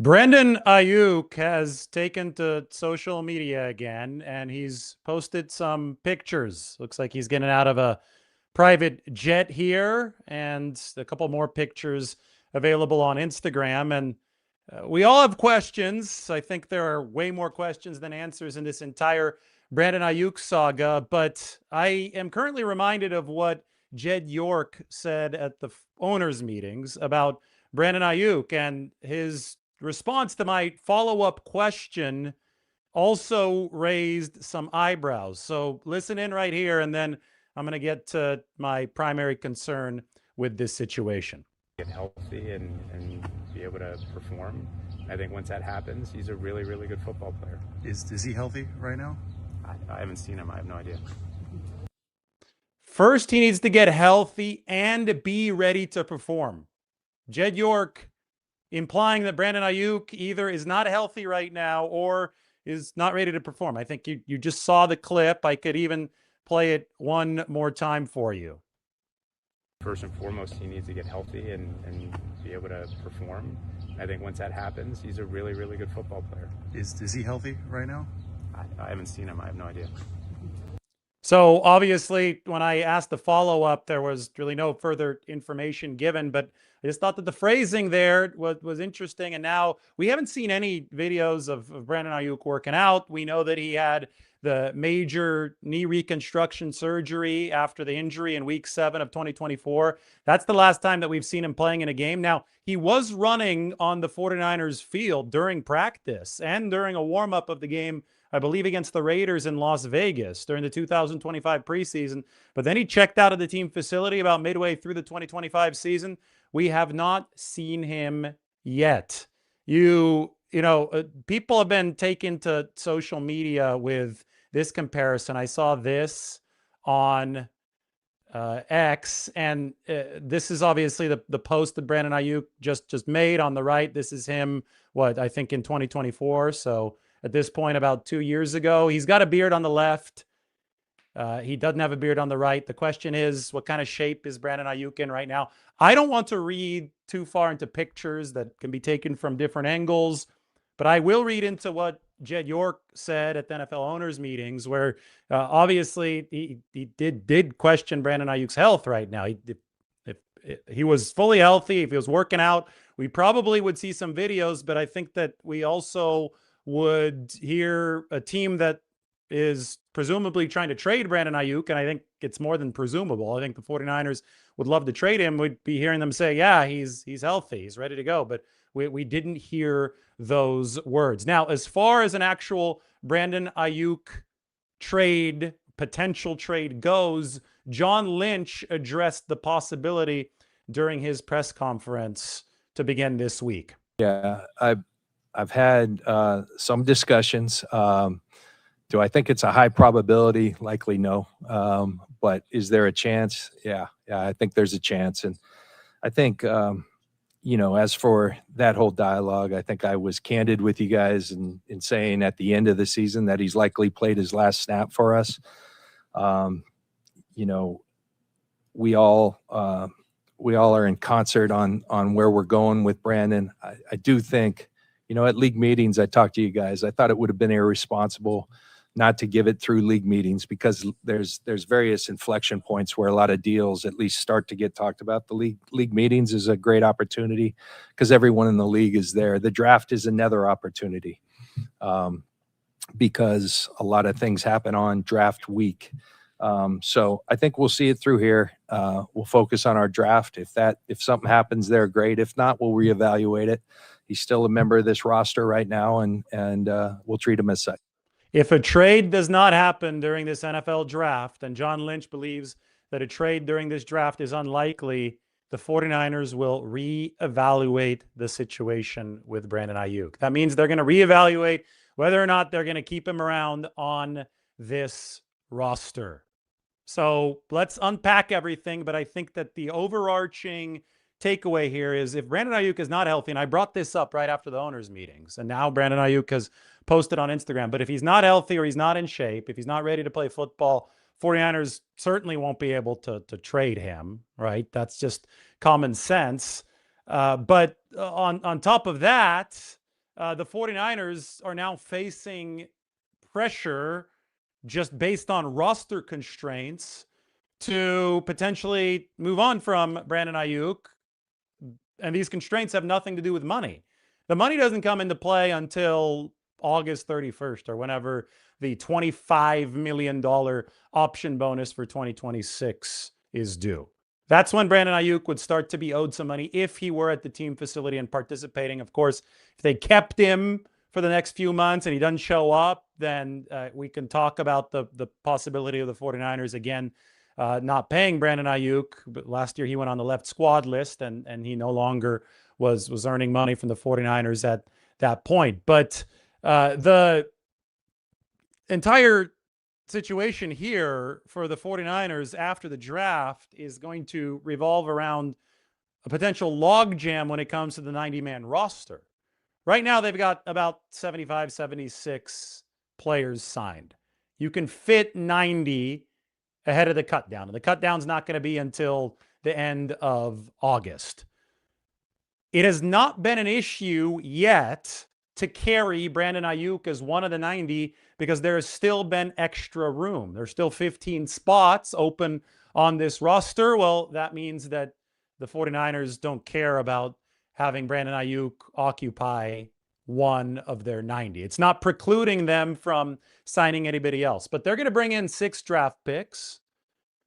Brandon Aiyuk has taken to social media again, and he's posted some pictures. Looks like he's getting out of a private jet here, and a couple more pictures available on Instagram. And we all have questions. I think there are way more questions than answers in this entire Brandon Aiyuk saga. But I am currently reminded of what Jed York said at the owners' meetings about Brandon Aiyuk, and his response to my follow-up question also raised some eyebrows. So listen in right here, and then I'm going to get to my primary concern with this situation. Get healthy and be able to perform. I think once that happens, he's a really, really good football player. Is he healthy right now? I haven't seen him. I have no idea. First, he needs to get healthy and be ready to perform. Jed York implying that Brandon Aiyuk either is not healthy right now or is not ready to perform. I think you just saw the clip. I could even play it one more time for you. First and foremost, he needs to get healthy and be able to perform. I think once that happens, he's a really, really good football player. Is he healthy right now? I haven't seen him. I have no idea. So obviously, when I asked the follow-up, there was really no further information given, but I just thought that the phrasing there was interesting. And now we haven't seen any videos of Brandon Aiyuk working out. We know that he had the major knee reconstruction surgery after the injury in week 7 of 2024. That's the last time that we've seen him playing in a game. Now, he was running on the 49ers field during practice and during a warm-up of the game, I believe, against the Raiders in Las Vegas during the 2025 preseason. But then he checked out of the team facility about midway through the 2025 season. We have not seen him yet. People have been taken to social media with this comparison. I saw this on X, and this is obviously the post that Brandon Aiyuk just made on the right. This is him, I think in 2024. So at this point, about 2 years ago. He's got a beard on the left. He doesn't have a beard on the right. The question is, what kind of shape is Brandon Aiyuk in right now? I don't want to read too far into pictures that can be taken from different angles, but I will read into what Jed York said at the NFL owners meetings, where obviously he did question Brandon Aiyuk's health right now. If he was fully healthy, if he was working out, we probably would see some videos, but I think that we also would hear a team that is presumably trying to trade Brandon Aiyuk, and I think it's more than presumable. I think the 49ers would love to trade him. We'd be hearing them say, yeah, he's healthy, he's ready to go, but we didn't hear those words. Now, as far as an actual Brandon Aiyuk potential trade goes, John Lynch addressed the possibility during his press conference to begin this week. Yeah, I've had some discussions. Do I think it's a high probability? Likely no. But is there a chance? Yeah, I think there's a chance. And I think, as for that whole dialogue, I think I was candid with you guys in saying at the end of the season that he's likely played his last snap for us. We all are in concert on where we're going with Brandon. I do think, at league meetings, I talked to you guys. I thought it would have been irresponsible not to give it through league meetings, because there's various inflection points where a lot of deals at least start to get talked about. The league meetings is a great opportunity because everyone in the league is there. The draft is another opportunity because a lot of things happen on draft week. So I think we'll see it through here. We'll focus on our draft. If something happens there, great. If not, we'll reevaluate it. He's still a member of this roster right now, and we'll treat him as such. If a trade does not happen during this NFL draft, and John Lynch believes that a trade during this draft is unlikely, the 49ers will reevaluate the situation with Brandon Aiyuk. That means they're going to reevaluate whether or not they're going to keep him around on this roster. So let's unpack everything, but I think that the overarching takeaway here is, if Brandon Aiyuk is not healthy, and I brought this up right after the owners' meetings, and now Brandon Aiyuk has posted on Instagram, but if he's not healthy or he's not in shape, if he's not ready to play football, 49ers certainly won't be able to trade him, right? That's just common sense. But on top of that, the 49ers are now facing pressure just based on roster constraints to potentially move on from Brandon Aiyuk. And these constraints have nothing to do with money. The money doesn't come into play until August 31st or whenever the $25 million option bonus for 2026 is due. That's when Brandon Aiyuk would start to be owed some money if he were at the team facility and participating. Of course, if they kept him for the next few months and he doesn't show up, then we can talk about the possibility of the 49ers again not paying Brandon Aiyuk. But last year he went on the left squad list and he no longer was earning money from the 49ers at that point. But the entire situation here for the 49ers after the draft is going to revolve around a potential logjam when it comes to the 90-man roster. Right now, they've got about 75, 76 players signed. You can fit 90 ahead of the cutdown. And the cutdown's not going to be until the end of August. It has not been an issue yet to carry Brandon Aiyuk as one of the 90 because there has still been extra room. There's still 15 spots open on this roster. Well, that means that the 49ers don't care about having Brandon Aiyuk occupy one of their 90. It's not precluding them from signing anybody else, but they're going to bring in 6 draft picks.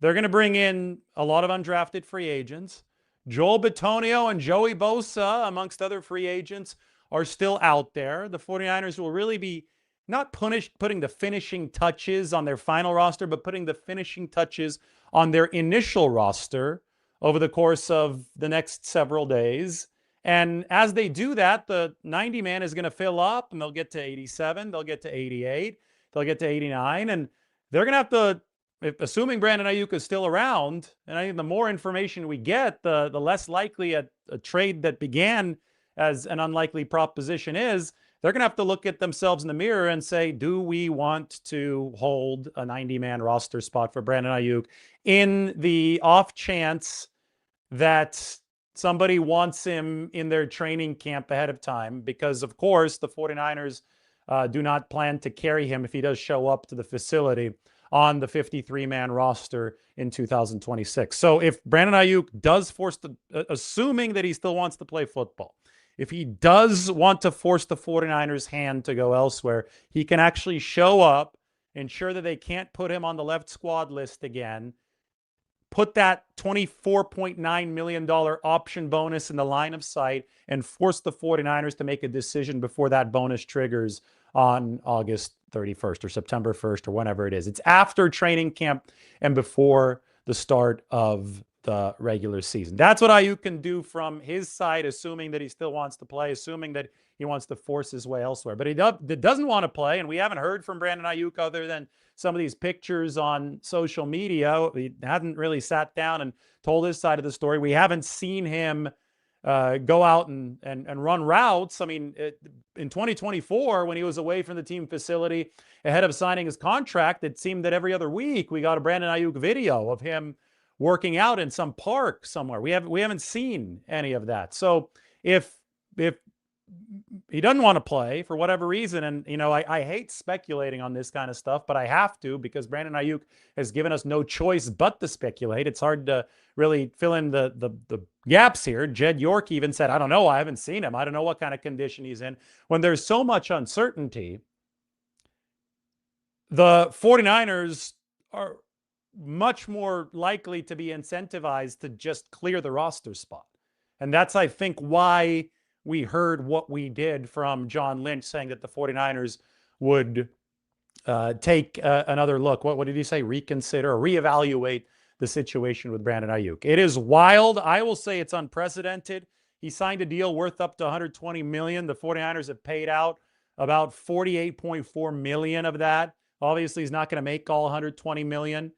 They're going to bring in a lot of undrafted free agents. Joel Bitonio and Joey Bosa, amongst other free agents, are still out there. The 49ers will really be not putting the finishing touches on their final roster, but putting the finishing touches on their initial roster over the course of the next several days. And as they do that, the 90-man is going to fill up, and they'll get to 87, they'll get to 88, they'll get to 89, and they're going to have to, assuming Brandon Aiyuk is still around, and I think the more information we get, the less likely a trade that began as an unlikely proposition is, they're going to have to look at themselves in the mirror and say, do we want to hold a 90-man roster spot for Brandon Aiyuk in the off chance that somebody wants him in their training camp ahead of time? Because, of course, the 49ers do not plan to carry him if he does show up to the facility on the 53-man roster in 2026. So if Brandon Aiyuk does assuming that he still wants to play football, if he does want to force the 49ers' hand to go elsewhere, he can actually show up, ensure that they can't put him on the left squad list again, put that $24.9 million option bonus in the line of sight, and force the 49ers to make a decision before that bonus triggers on August 31st or September 1st or whenever it is. It's after training camp and before the start of the regular season. That's what Aiyuk can do from his side, assuming that he still wants to play, assuming that he wants to force his way elsewhere. But he doesn't want to play, and we haven't heard from Brandon Aiyuk other than some of these pictures on social media. He hadn't really sat down and told his side of the story. We haven't seen him go out and run routes. I mean, in 2024, when he was away from the team facility ahead of signing his contract, it seemed that every other week we got a Brandon Aiyuk video of him working out in some park somewhere. We haven't seen any of that. So if he doesn't want to play for whatever reason, and I hate speculating on this kind of stuff, but I have to because Brandon Aiyuk has given us no choice but to speculate. It's hard to really fill in the gaps here. Jed York even said, I don't know, I haven't seen him. I don't know what kind of condition he's in. When there's so much uncertainty, the 49ers are much more likely to be incentivized to just clear the roster spot. And that's, I think, why we heard what we did from John Lynch saying that the 49ers would take another look. What did he say? Reconsider or reevaluate the situation with Brandon Aiyuk. It is wild. I will say it's unprecedented. He signed a deal worth up to $120 million. The 49ers have paid out about $48.4 million of that. Obviously, he's not going to make all $120 million.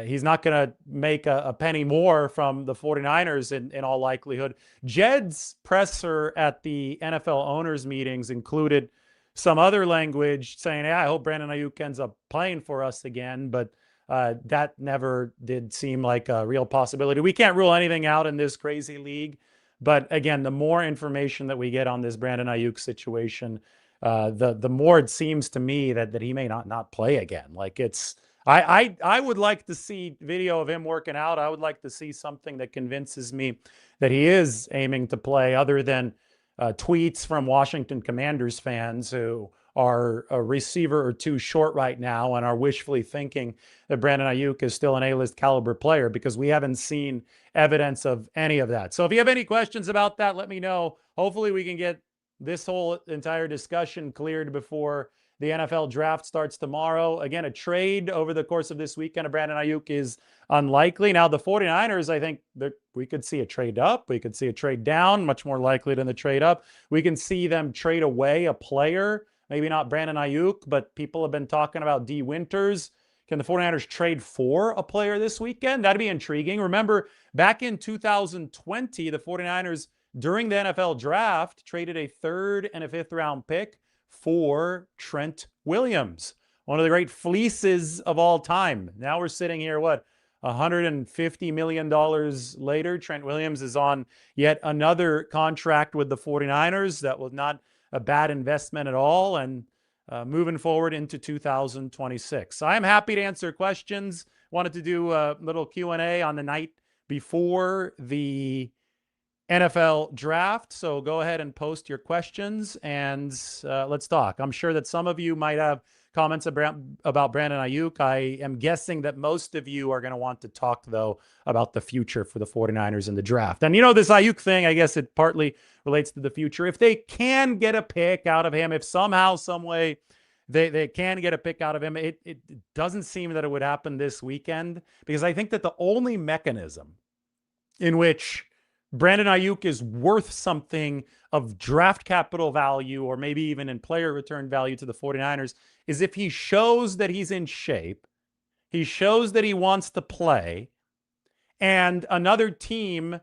He's not going to make a penny more from the 49ers in all likelihood. Jed's presser at the NFL owners meetings included some other language saying, I hope Brandon Aiyuk ends up playing for us again, but that never did seem like a real possibility. We can't rule anything out in this crazy league, But again, the more information that we get on this Brandon Aiyuk situation, the more it seems to me that he may not play again. Like I would like to see video of him working out. I would like to see something that convinces me that he is aiming to play, other than tweets from Washington Commanders fans who are a receiver or two short right now and are wishfully thinking that Brandon Aiyuk is still an A-list caliber player, because we haven't seen evidence of any of that. So if you have any questions about that, let me know. Hopefully we can get this whole entire discussion cleared before the NFL draft starts tomorrow. Again, a trade over the course of this weekend of Brandon Aiyuk is unlikely. Now, the 49ers, I think that we could see a trade up. We could see a trade down, much more likely than the trade up. We can see them trade away a player, maybe not Brandon Aiyuk, but people have been talking about D. Winters. Can the 49ers trade for a player this weekend? That'd be intriguing. Remember, back in 2020, the 49ers, during the NFL draft, traded a 3rd and a 5th round pick for Trent Williams, one of the great fleeces of all time. Now we're sitting here, $150 million later. Trent Williams is on yet another contract with the 49ers. That was not a bad investment at all. And moving forward into 2026. So I am happy to answer questions. Wanted to do a little Q&A on the night before the NFL draft. So go ahead and post your questions and let's talk. I'm sure that some of you might have comments about Brandon Aiyuk. I am guessing that most of you are going to want to talk, though, about the future for the 49ers in the draft. And this Aiyuk thing, I guess it partly relates to the future. If they can get a pick out of him, if somehow, some way they can get a pick out of him, it doesn't seem that it would happen this weekend, because I think that the only mechanism in which Brandon Aiyuk is worth something of draft capital value, or maybe even in player return value to the 49ers, is if he shows that he's in shape, he shows that he wants to play, and another team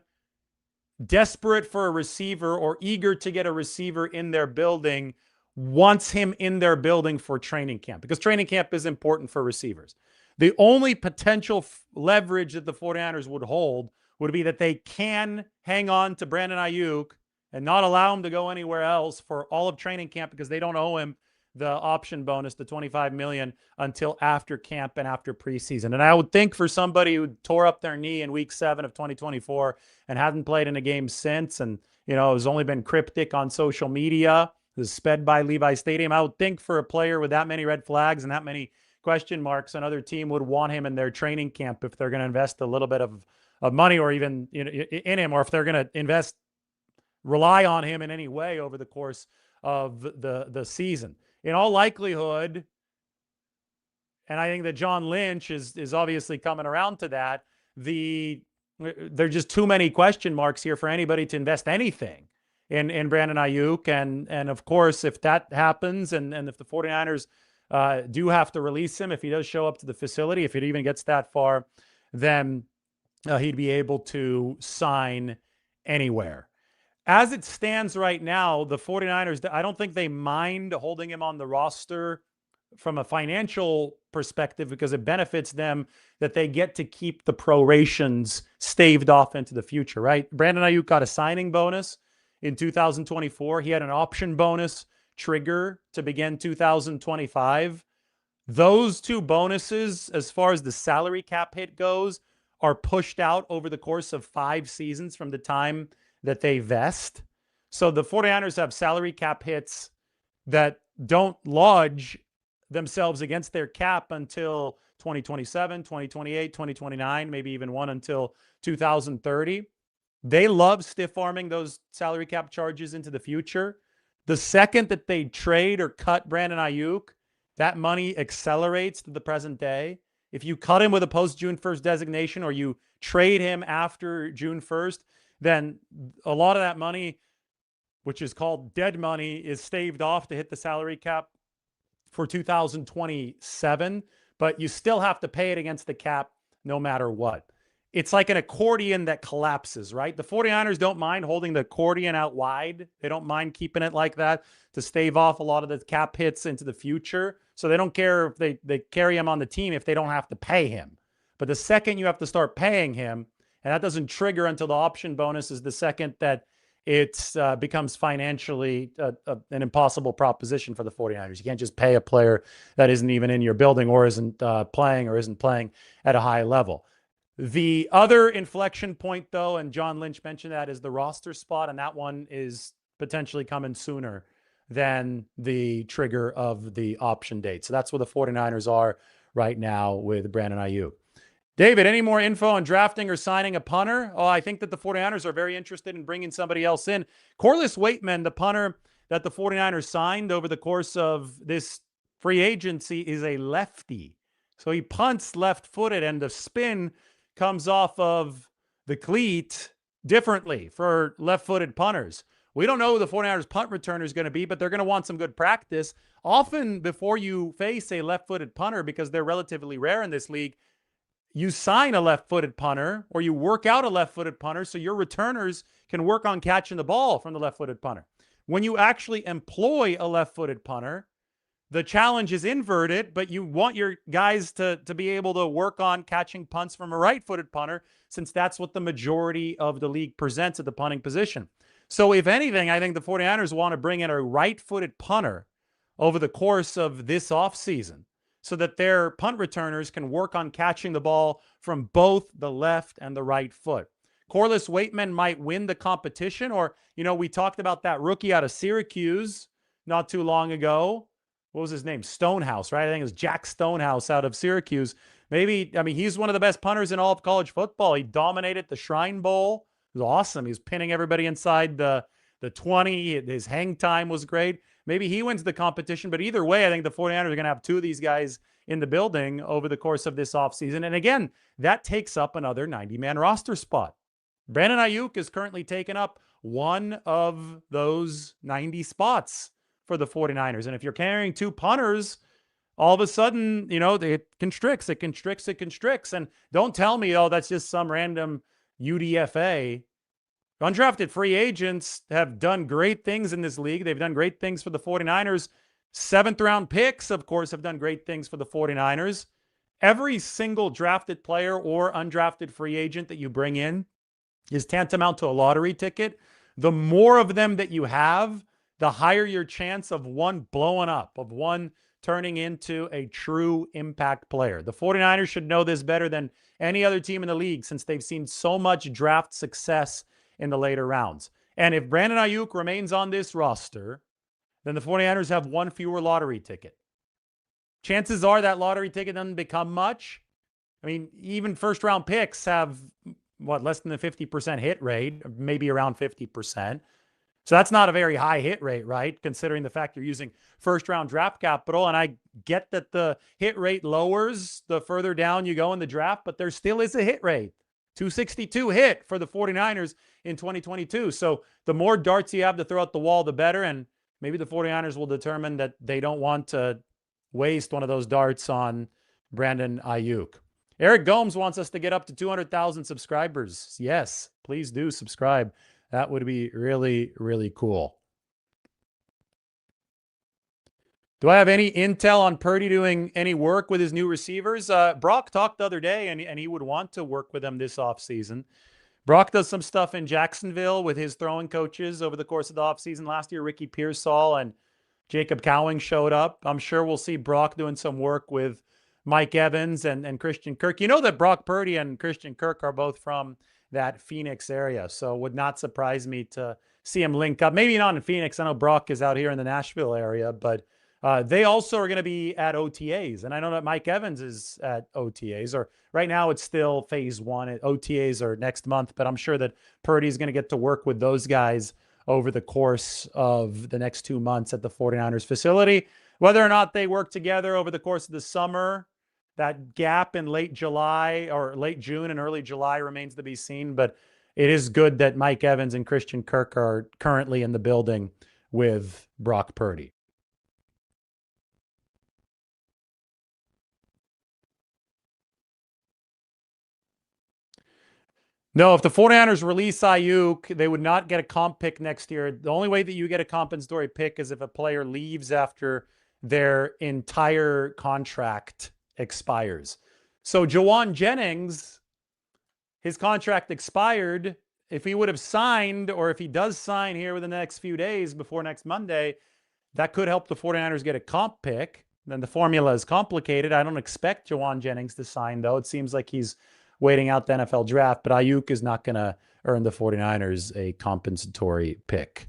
desperate for a receiver or eager to get a receiver in their building wants him in their building for training camp, because training camp is important for receivers. The only potential leverage that the 49ers would hold would be that they can hang on to Brandon Aiyuk and not allow him to go anywhere else for all of training camp, because they don't owe him the option bonus, the $25 million, until after camp and after preseason. And I would think for somebody who tore up their knee in week 7 of 2024 and hadn't played in a game since, and has only been cryptic on social media, is sped by Levi Stadium, I would think for a player with that many red flags and that many question marks, another team would want him in their training camp if they're going to invest a little bit of money, or even in him, or if they're going to rely on him in any way over the course of the season. In all likelihood, and I think that John Lynch is obviously coming around to that, there are just too many question marks here for anybody to invest anything in Brandon Aiyuk. And of course, if that happens, and if the 49ers do have to release him, if he does show up to the facility, if it even gets that far, then he'd be able to sign anywhere. As it stands right now, the 49ers, I don't think they mind holding him on the roster from a financial perspective, because it benefits them that they get to keep the prorations staved off into the future, right? Brandon Aiyuk got a signing bonus in 2024. He had an option bonus trigger to begin 2025. Those two bonuses, as far as the salary cap hit goes, are pushed out over the course of 5 seasons from the time that they vest. So the 49ers have salary cap hits that don't lodge themselves against their cap until 2027, 2028, 2029, maybe even one until 2030. They love stiff-arming those salary cap charges into the future. The second that they trade or cut Brandon Aiyuk, that money accelerates to the present day. If you cut him with a post-June 1st designation, or you trade him after June 1st, then a lot of that money, which is called dead money, is staved off to hit the salary cap for 2027. But you still have to pay it against the cap no matter what. It's like an accordion that collapses, right? The 49ers don't mind holding the accordion out wide. They don't mind keeping it like that to stave off a lot of the cap hits into the future. So they don't care if they carry him on the team if they don't have to pay him. But the second you have to start paying him, and that doesn't trigger until the option bonus is the second that it becomes financially an impossible proposition for the 49ers. You can't just pay a player that isn't even in your building or isn't playing at a high level. The other inflection point, though, and John Lynch mentioned that, is the roster spot, and that one is potentially coming sooner than the trigger of the option date. So that's where the 49ers are right now with Brandon Aiyuk. David, any more info on drafting or signing a punter? Oh, I think that the 49ers are very interested in bringing somebody else in. Corliss Waitman, the punter that the 49ers signed over the course of this free agency, is a lefty. So he punts left-footed, and the spin comes off of the cleat differently for left-footed punters. We don't know who the 49ers punt returner is going to be, but they're going to want some good practice. Often before you face a left-footed punter, because they're relatively rare in this league, you sign a left-footed punter or you work out a left-footed punter so your returners can work on catching the ball from the left-footed punter. When you actually employ a left-footed punter, the challenge is inverted, but you want your guys to be able to work on catching punts from a right-footed punter, since that's what the majority of the league presents at the punting position. So if anything, I think the 49ers want to bring in a right-footed punter over the course of this offseason so that their punt returners can work on catching the ball from both the left and the right foot. Corliss Waitman might win the competition, or, we talked about that rookie out of Syracuse not too long ago. What was his name? Stonehouse, right? I think it was Jack Stonehouse out of Syracuse. He's one of the best punters in all of college football. He dominated the Shrine Bowl. It was awesome. He was pinning everybody inside the 20. His hang time was great. Maybe he wins the competition, but either way, I think the 49ers are going to have two of these guys in the building over the course of this offseason. And again, that takes up another 90-man roster spot. Brandon Aiyuk is currently taking up one of those 90 spots for the 49ers. And if you're carrying two punters, all of a sudden, it constricts. And don't tell me, that's just some random UDFA. Undrafted free agents have done great things in this league. They've done great things for the 49ers. 7th-round picks, of course, have done great things for the 49ers. Every single drafted player or undrafted free agent that you bring in is tantamount to a lottery ticket. The more of them that you have, the higher your chance of one blowing up, of one turning into a true impact player. The 49ers should know this better than any other team in the league, since they've seen so much draft success in the later rounds. And if Brandon Aiyuk remains on this roster, then the 49ers have one fewer lottery ticket. Chances are that lottery ticket doesn't become much. Even first-round picks have, less than a 50% hit rate, maybe around 50%. So that's not a very high hit rate, right? Considering the fact you're using first-round draft capital. And I get that the hit rate lowers the further down you go in the draft, but there still is a hit rate. 262 hit for the 49ers in 2022. So the more darts you have to throw at the wall, the better. And maybe the 49ers will determine that they don't want to waste one of those darts on Brandon Aiyuk. Eric Gomes wants us to get up to 200,000 subscribers. Yes, please do subscribe. That would be really, really cool. Do I have any intel on Purdy doing any work with his new receivers? Brock talked the other day, and he would want to work with them this offseason. Brock does some stuff in Jacksonville with his throwing coaches over the course of the offseason. Last year, Ricky Pearsall and Jacob Cowing showed up. I'm sure we'll see Brock doing some work with Mike Evans and Christian Kirk. You know that Brock Purdy and Christian Kirk are both from that Phoenix area, so it would not surprise me to see him link up. Maybe not in Phoenix. I know Brock is out here in the Nashville area, but they also are going to be at OTAs. And I know that Mike Evans is at OTAs, or right now it's still phase one. OTAs are next month, but I'm sure that Purdy is going to get to work with those guys over the course of the next 2 months at the 49ers facility. Whether or not they work together over the course of the summer, that gap in late July or late June and early July remains to be seen. But it is good that Mike Evans and Christian Kirk are currently in the building with Brock Purdy. No, if the 49ers release Aiyuk, they would not get a comp pick next year. The only way that you get a compensatory pick is if a player leaves after their entire contract expires. So Jawan Jennings, his contract expired if he would have signed, or if he does sign here within the next few days before next Monday, that could help the 49ers get a comp pick. Then the formula is complicated. I don't expect Jawan Jennings to sign, though. It seems like he's waiting out the NFL draft, but Aiyuk is not going to earn the 49ers a compensatory pick.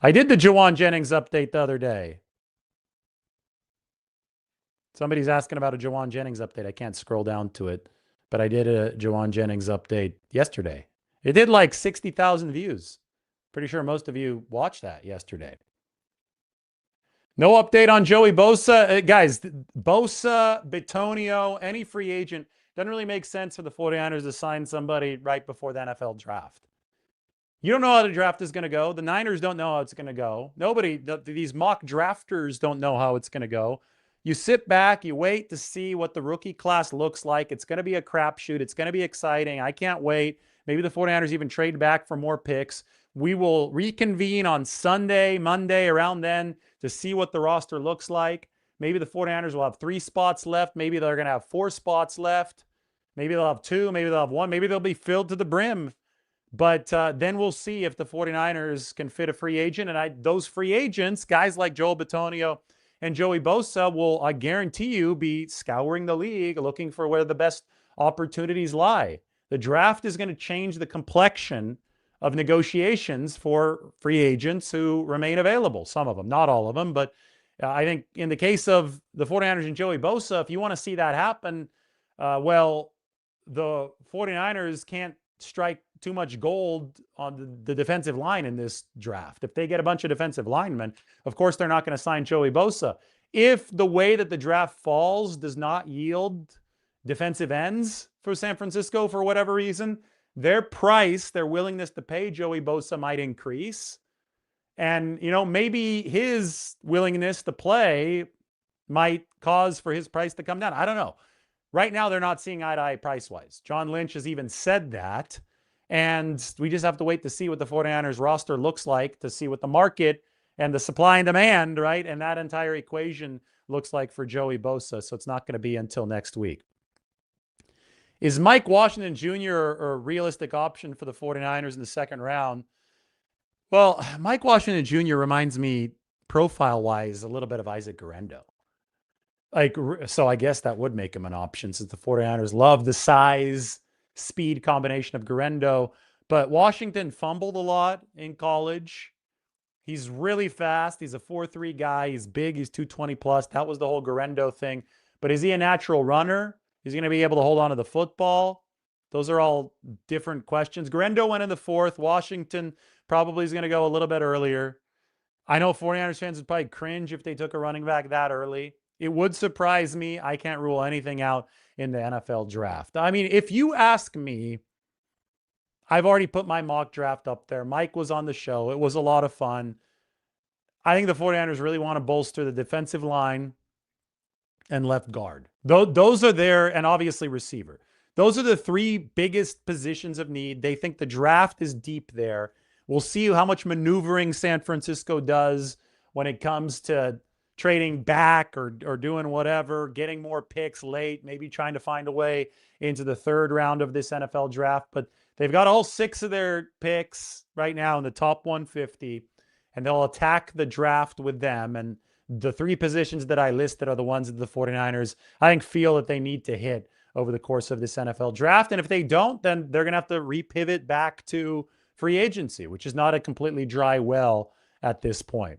I did the Jawan Jennings update the other day. Somebody's asking about a Jawan Jennings update. I can't scroll down to it, but I did a Jawan Jennings update yesterday. It did like 60,000 views. Pretty sure most of you watched that yesterday. No update on Joey Bosa. Guys, Bosa, Bitonio, any free agent, doesn't really make sense for the 49ers to sign somebody right before the NFL draft. You don't know how the draft is going to go. The Niners don't know how it's going to go. Nobody, these mock drafters don't know how it's going to go. You sit back, you wait to see what the rookie class looks like. It's going to be a crapshoot. It's going to be exciting. I can't wait. Maybe the 49ers even trade back for more picks. We will reconvene on Sunday, Monday, around then to see what the roster looks like. Maybe the 49ers will have 3 spots left. Maybe they're going to have 4 spots left. Maybe they'll have 2. Maybe they'll have 1. Maybe they'll be filled to the brim. But then we'll see if the 49ers can fit a free agent. And those free agents, guys like Joel Bitonio and Joey Bosa, will, I guarantee you, be scouring the league, looking for where the best opportunities lie. The draft is going to change the complexion of negotiations for free agents who remain available. Some of them, not all of them. But I think in the case of the 49ers and Joey Bosa, if you want to see that happen, well, the 49ers can't strike too much gold on the defensive line in this draft. If they get a bunch of defensive linemen, of course, they're not going to sign Joey Bosa. If the way that the draft falls does not yield defensive ends for San Francisco for whatever reason, their price, their willingness to pay Joey Bosa might increase. And, maybe his willingness to play might cause for his price to come down. I don't know. Right now, they're not seeing eye to eye price-wise. John Lynch has even said that. And we just have to wait to see what the 49ers roster looks like, to see what the market and the supply and demand, right, and that entire equation looks like for Joey Bosa. So it's not going to be until next week. Is Mike Washington Jr. a realistic option for the 49ers in the second round? Well, Mike Washington Jr. reminds me profile-wise a little bit of Isaac Guerendo. So I guess that would make him an option, since the 49ers love the size, speed combination of Guerendo. But Washington fumbled a lot in college. He's really fast. He's a 4.3 guy. He's big. He's 220 plus. That was the whole Guerendo thing. But is he a natural runner? Is he going to be able to hold on to the football? Those are all different questions. Guerendo went in the 4th. Washington probably is going to go a little bit earlier. I know 49ers fans would probably cringe if they took a running back that early. It would surprise me. I can't rule anything out in the NFL draft. I mean, if you ask me, I've already put my mock draft up there. Mike was on the show. It was a lot of fun. I think the 49ers really want to bolster the defensive line and left guard. Those are there, and obviously receiver. Those are the 3 biggest positions of need. They think the draft is deep there. We'll see how much maneuvering San Francisco does when it comes to trading back or doing whatever, getting more picks late, maybe trying to find a way into the 3rd round of this NFL draft. But they've got all 6 of their picks right now in the top 150, and they'll attack the draft with them. And the 3 positions that I listed are the ones that the 49ers, I think, feel that they need to hit over the course of this NFL draft. And if they don't, then they're going to have to repivot back to free agency, which is not a completely dry well at this point.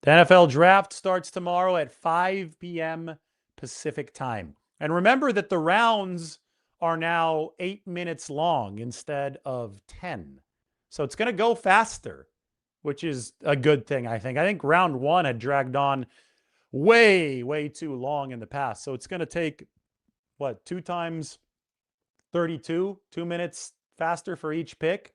The NFL draft starts tomorrow at 5 p.m. Pacific time. And remember that the rounds are now 8 minutes long instead of 10. So it's going to go faster, which is a good thing, I think. I think round 1 had dragged on way, way too long in the past. So it's going to take, 2 times 32, 2 minutes faster for each pick.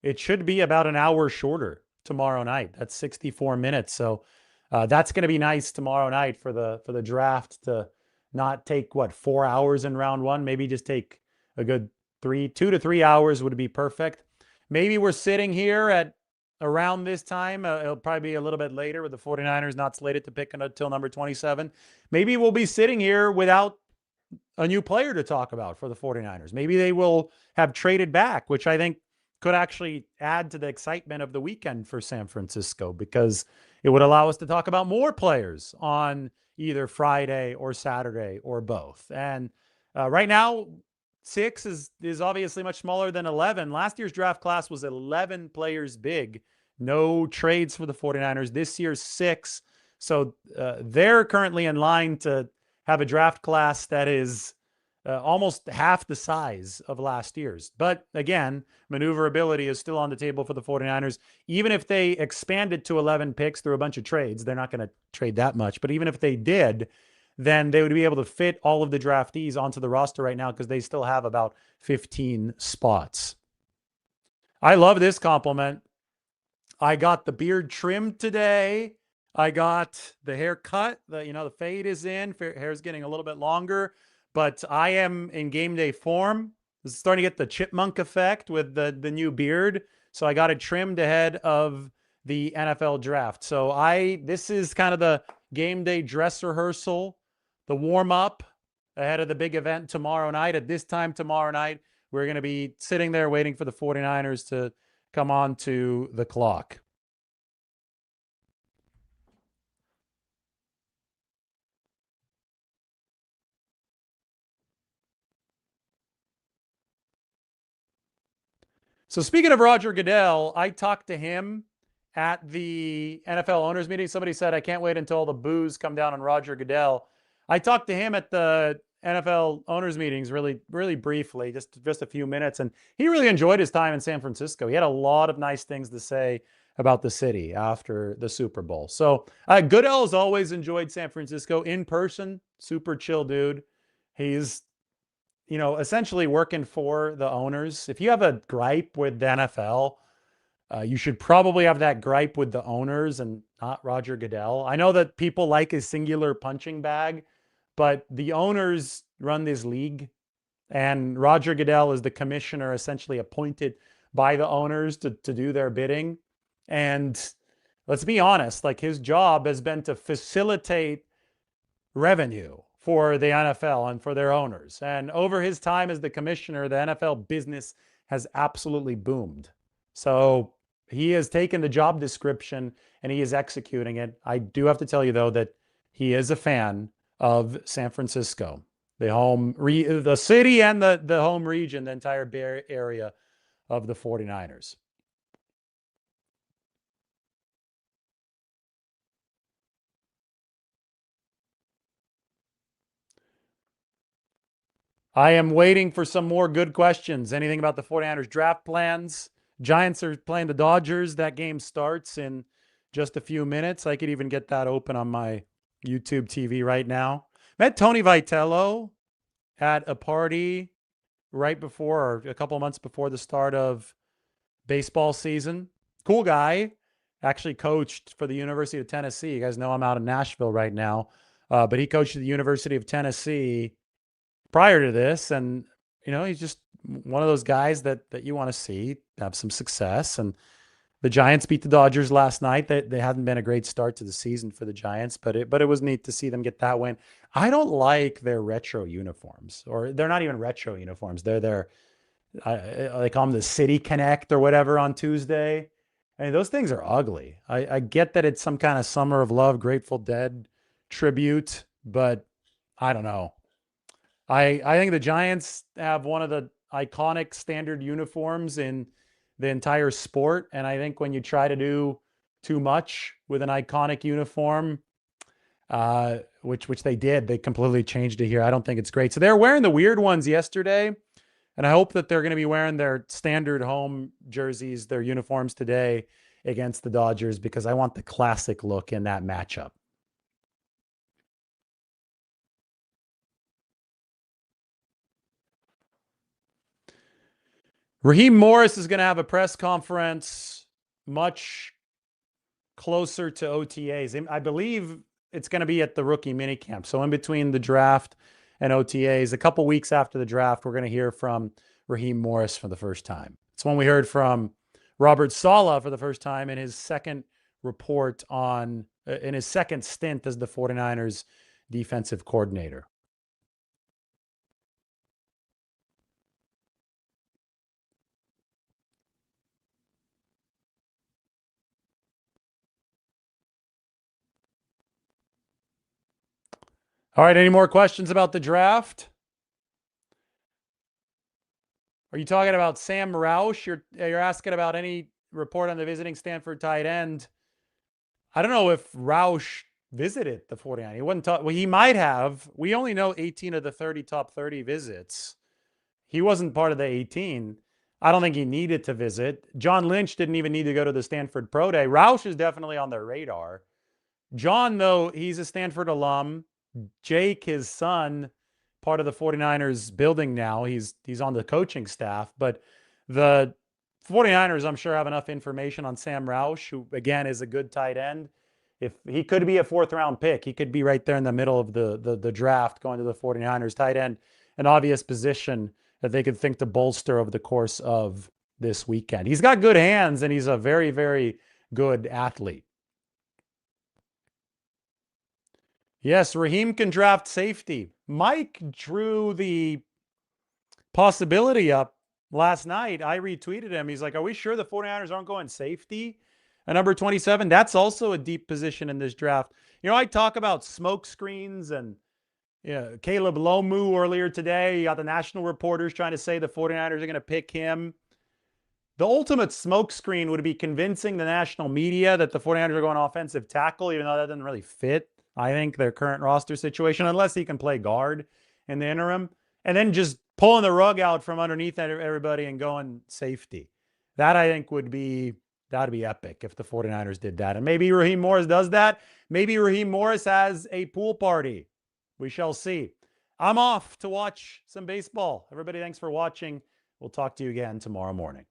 It should be about an hour shorter tomorrow night. That's 64 minutes. So that's going to be nice tomorrow night for the draft to not take 4 hours in round 1, maybe just take a good 2 to 3 hours would be perfect. Maybe we're sitting here at around this time. It'll probably be a little bit later with the 49ers not slated to pick until number 27. Maybe we'll be sitting here without a new player to talk about for the 49ers. Maybe they will have traded back, which I think could actually add to the excitement of the weekend for San Francisco, because it would allow us to talk about more players on either Friday or Saturday or both. And right now, 6 is obviously much smaller than 11. Last year's draft class was 11 players big. No trades for the 49ers. This year's 6. So they're currently in line to have a draft class that is almost half the size of last year's. But again, maneuverability is still on the table for the 49ers. Even if they expanded to 11 picks through a bunch of trades, they're not going to trade that much. But even if they did, then they would be able to fit all of the draftees onto the roster right now because they still have about 15 spots. I love this compliment. I got the beard trimmed today. I got the haircut. The fade is in. Hair's getting a little bit longer, but I am in game day form. This is starting to get the chipmunk effect with the new beard. So I got it trimmed ahead of the NFL draft. So this is kind of the game day dress rehearsal, the warm up ahead of the big event tomorrow night. At this time tomorrow night, we're going to be sitting there waiting for the 49ers to come on to the clock. So speaking of Roger Goodell, I talked to him at the NFL owners meeting. Somebody said, I can't wait until the boos come down on Roger Goodell. I talked to him at the NFL owners meetings really, really briefly, just a few minutes. And he really enjoyed his time in San Francisco. He had a lot of nice things to say about the city after the Super Bowl. So Goodell has always enjoyed San Francisco in person. Super chill dude. He's essentially working for the owners. If you have a gripe with the NFL, you should probably have that gripe with the owners and not Roger Goodell. I know that people like his singular punching bag, but the owners run this league, and Roger Goodell is the commissioner essentially appointed by the owners to do their bidding. And let's be honest, like, his job has been to facilitate revenue for the NFL and for their owners. And over his time as the commissioner, the NFL business has absolutely boomed. So he has taken the job description and he is executing it. I do have to tell you, though, that he is a fan of San Francisco, the city and the home region, the entire Bay Area of the 49ers. I am waiting for some more good questions. Anything about the 49ers draft plans? Giants are playing the Dodgers. That game starts in just a few minutes. I could even get that open on my YouTube TV right now. Met Tony Vitello at a party right before, or a couple months before the start of baseball season. Cool guy. Actually coached for the University of Tennessee. You guys know I'm out in Nashville right now. But he coached at the University of Tennessee prior to this. And, he's just one of those guys that you want to see have some success. And the Giants beat the Dodgers last night. They hadn't been a great start to the season for the Giants, but it was neat to see them get that win. I don't like their retro uniforms, or they're not even retro uniforms. They're they call them the City Connect or whatever on Tuesday. I mean, those things are ugly. I get that it's some kind of Summer of Love, Grateful Dead tribute, but I don't know. I think the Giants have one of the iconic standard uniforms in the entire sport. And I think when you try to do too much with an iconic uniform, which they did, they completely changed it here. I don't think it's great. So they're wearing the weird ones yesterday. And I hope that they're going to be wearing their standard home jerseys, their uniforms today against the Dodgers, because I want the classic look in that matchup. Raheem Morris is going to have a press conference much closer to OTAs. I believe it's going to be at the rookie minicamp. So in between the draft and OTAs, a couple weeks after the draft, we're going to hear from Raheem Morris for the first time. It's when we heard from Robert Saleh for the first time in his second report on, in his second stint as the 49ers defensive coordinator. All right, any more questions about the draft? Are you talking about Sam Roush? You're asking about any report on the visiting Stanford tight end. I don't know if Roush visited the 49ers. He wasn't well, he might have. We only know 18 of the 30 top 30 visits. He wasn't part of the 18. I don't think he needed to visit. John Lynch didn't even need to go to the Stanford Pro Day. Roush is definitely on their radar. John, though, he's a Stanford alum. Jake, his son, part of the 49ers building now. He's on the coaching staff. But the 49ers, I'm sure, have enough information on Sam Roush, who, again, is a good tight end. If he could be a fourth-round pick, he could be right there in the middle of the draft going to the 49ers. Tight end, an obvious position that they could think to bolster over the course of this weekend. He's got good hands, and he's a very, very good athlete. Yes, Raheem can draft safety. Mike drew the possibility up last night. I retweeted him. He's like, are we sure the 49ers aren't going safety at number 27? That's also a deep position in this draft. You know, I talk about smoke screens and Caleb Lomu earlier today. You got the national reporters trying to say the 49ers are going to pick him. The ultimate smokescreen would be convincing the national media that the 49ers are going offensive tackle, even though that doesn't really fit, I think, their current roster situation, unless he can play guard in the interim. And then just pulling the rug out from underneath everybody and going safety. That, I think, would be epic if the 49ers did that. And maybe Raheem Morris does that. Maybe Raheem Morris has a pool party. We shall see. I'm off to watch some baseball. Everybody, thanks for watching. We'll talk to you again tomorrow morning.